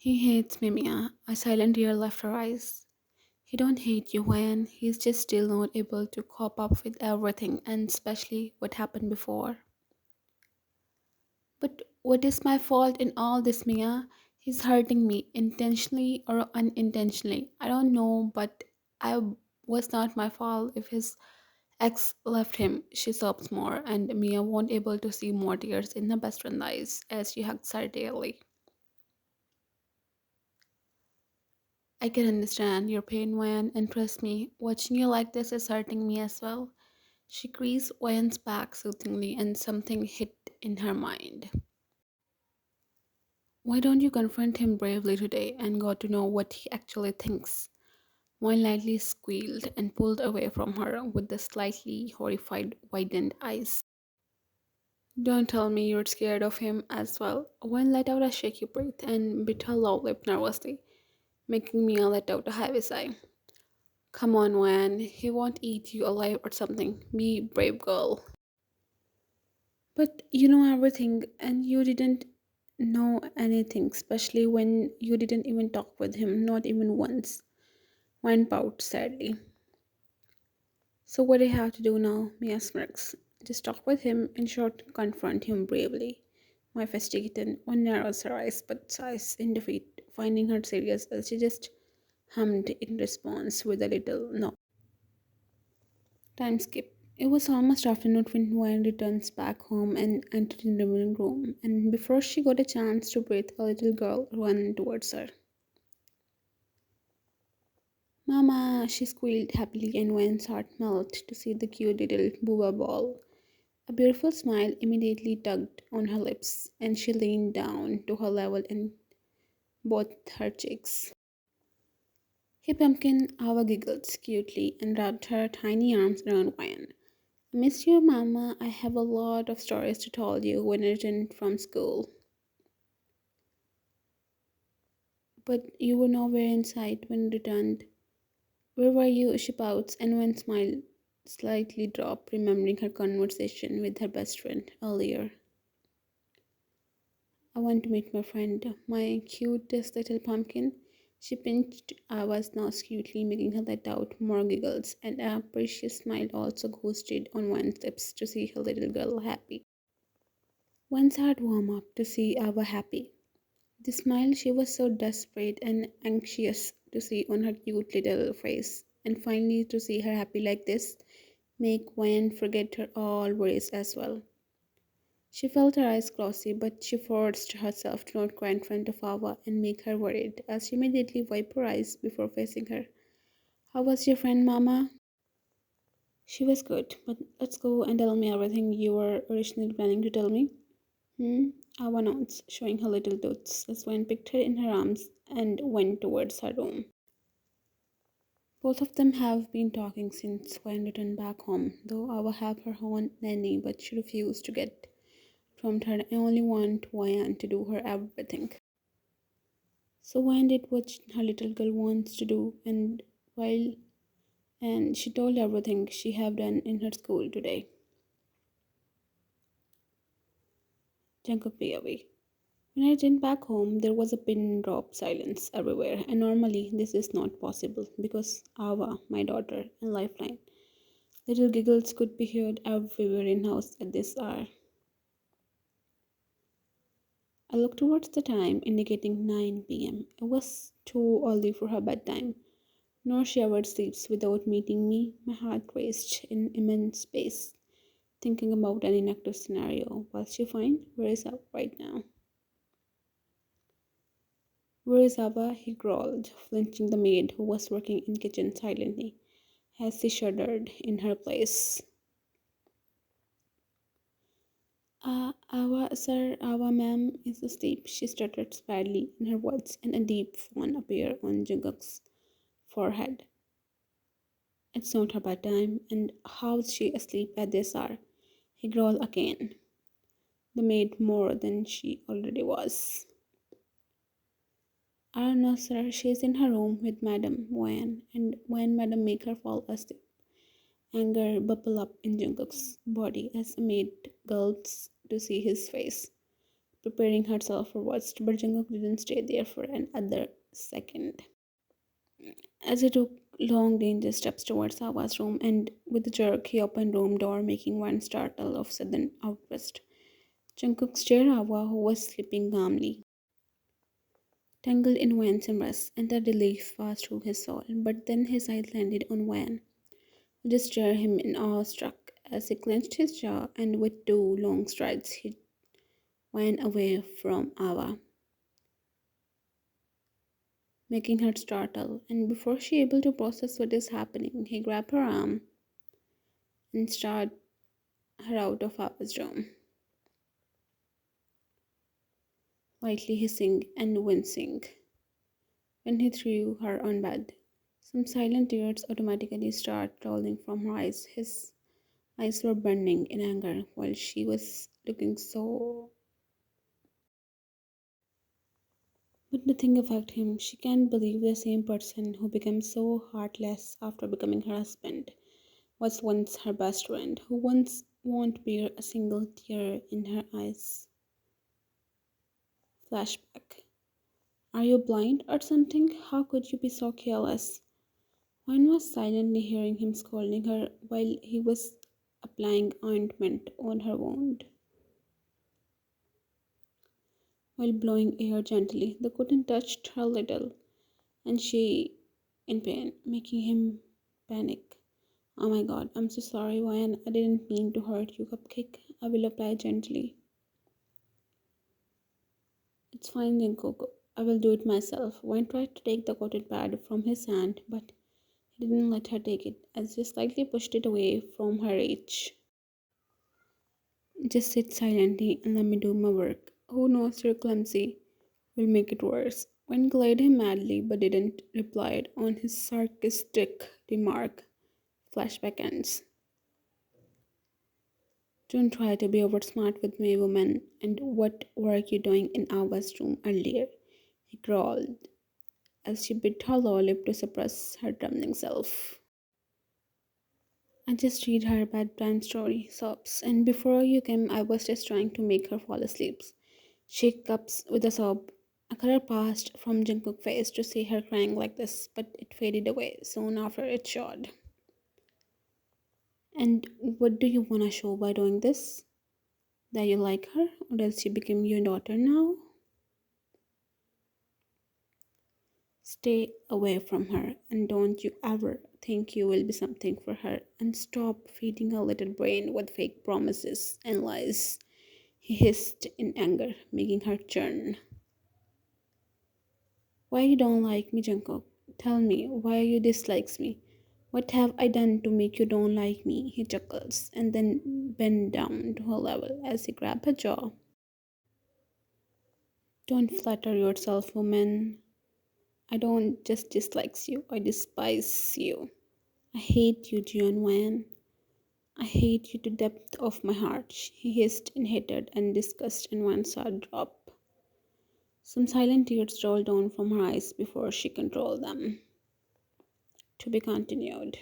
He hates me, Mia. A silent tear left her eyes. He don't hate you, Wayne. He's just still not able to cope up with everything, and especially what happened before. But what is my fault in all this, Mia? He's hurting me, intentionally or unintentionally. I don't know, but I was not my fault if his ex left him. She sobs more, and Mia won't able to see more tears in her best friend's eyes as she hugs her daily. I can understand your pain, Wayne, and trust me, watching you like this is hurting me as well. She greased Wayne's back soothingly, and something hit in her mind. Why don't you confront him bravely today and got to know what he actually thinks? Wayne lightly squealed and pulled away from her with the slightly horrified, widened eyes. Don't tell me you're scared of him as well. Wayne let out a shaky breath and bit her lower lip nervously, making Mia let out a heavy sigh. Come on, Wan. He won't eat you alive or something. Be brave, girl. But you know everything, and you didn't know anything, especially when you didn't even talk with him, not even once. Wan pouted sadly. So, what do I have to do now? Mia smirks. Just talk with him, in short, confront him bravely. My kitten, one narrows her eyes but sighs in defeat, finding her serious as she just hummed in response with a little no. Time skip. It was almost afternoon when Wayne returns back home and entered in the living room, and before she got a chance to breathe, a little girl ran towards her. Mama, she squealed happily, and Wayne's heart melted to see the cute little booba ball. A beautiful smile immediately tugged on her lips, and she leaned down to her level and both her cheeks. Hey Pumpkin, Ava giggled cutely and wrapped her tiny arms around Wayne. I miss you, Mama. I have a lot of stories to tell you when I return from school. But you were nowhere in sight when you returned. Where were you? She pouts, and when smile slightly dropped, remembering her conversation with her best friend earlier. I want to meet my friend, my cutest little pumpkin. She pinched Ava's nose cutely, making her let out more giggles, and a precious smile also ghosted on one's lips to see her little girl happy. One's heart warmed up to see Ava happy. The smile she was so desperate and anxious to see on her cute little face, and finally to see her happy like this, make Wayne forget her all worries as well. She felt her eyes glossy, but she forced herself to not cry in front of Ava and make her worried, as she immediately wiped her eyes before facing her. How was your friend, Mama? She was good, but let's go and tell me everything you were originally planning to tell me. Hmm? Ava nods, showing her little toots, as Wayne picked her in her arms and went towards her room. Both of them have been talking since Wayne returned back home, though Ava have her own nanny, but she refused to get from her and only want Wayne to do her everything. So Wayne did what her little girl wants to do, while and she told everything she have done in her school today. Jungkook POV. When I returned back home, there was a pin drop silence everywhere, and normally this is not possible because Ava, my daughter, and Lifeline. Little giggles could be heard everywhere in house at this hour. I looked towards the time, indicating 9 p.m. It was too early for her bedtime. Nor she ever sleeps without meeting me. My heart raced in immense space, thinking about an inactive scenario. Was she fine? Where is Ava right now? Where is Ava? He growled, flinching the maid who was working in kitchen silently, as she shuddered in her place. Ava, sir, Ava, ma'am, is asleep, she stuttered badly in her words, and a deep frown appeared on Jungkook's forehead. It's not her bedtime, and how's she asleep at this hour? He growled again, the maid more than she already was. I don't know, sir. She's in her room with Madam Wan, and when Madam make her fall asleep, anger bubble up in Jungkook's body as the maid gulps to see his face. preparing herself for worst, but Jungkook didn't stay there for another second. As he took long, dangerous steps towards Awa's room, and with a jerk, he opened room door, making one startle of sudden outburst. Jungkook stared at Awa, who was sleeping calmly, tangled in Wan's embrace, and a relief passed through his soul. But then his eyes landed on Wan, who just stared him in awe-struck as he clenched his jaw, and with two long strides he ran away from Awa, making her startle. And before she able to process what is happening, he grabbed her arm and started her out of Awa's room, lightly hissing and wincing when he threw her on bed. Some silent tears automatically started rolling from her eyes. His eyes were burning in anger while she was looking so. But nothing affected him. She can't believe the same person who became so heartless after becoming her husband was once her best friend, who once won't bear a single tear in her eyes. Flashback. Are you blind or something? How could you be so careless? One was silently hearing him scolding her while he was applying ointment on her wound, while blowing air gently. The cotton touched her little, and she in pain, making him panic. Oh my god, I'm so sorry, Ryan. I didn't mean to hurt you, Cupcake. I will apply gently. It's fine, then, Coco. I will do it myself. Ryan tried to take the cotton pad from his hand, but he didn't let her take it, as he slightly pushed it away from her reach. Just sit silently and let me do my work. Who knows you're clumsy? Will make it worse. When glared him madly but didn't reply on his sarcastic remark. Flashback ends. Don't try to be over smart with me, woman. And what were you doing in Ava's room earlier? He growled as she bit her lower lip to suppress her trembling self. I just read her bedtime story, sobs, and before you came, I was just trying to make her fall asleep. She hiccups with a sob. A color passed from Jungkook's face to see her crying like this, but it faded away soon after it showed. And what do you want to show by doing this? That you like her, or does she become your daughter now? Stay away from her, and don't you ever think you will be something for her, and stop feeding her little brain with fake promises and lies. He hissed in anger, making her churn. Why you don't like me, Jungkook? Tell me why you dislikes me. What have I done to make you don't like me? He chuckles and then bend down to her level as he grabs her jaw. Don't flatter yourself, woman. I don't just dislike you, I despise you. I hate you, Jian. I hate you to the depth of my heart. He hissed in hatred and disgust, and one saw drop. Some silent tears rolled down from her eyes before she controlled them. To be continued.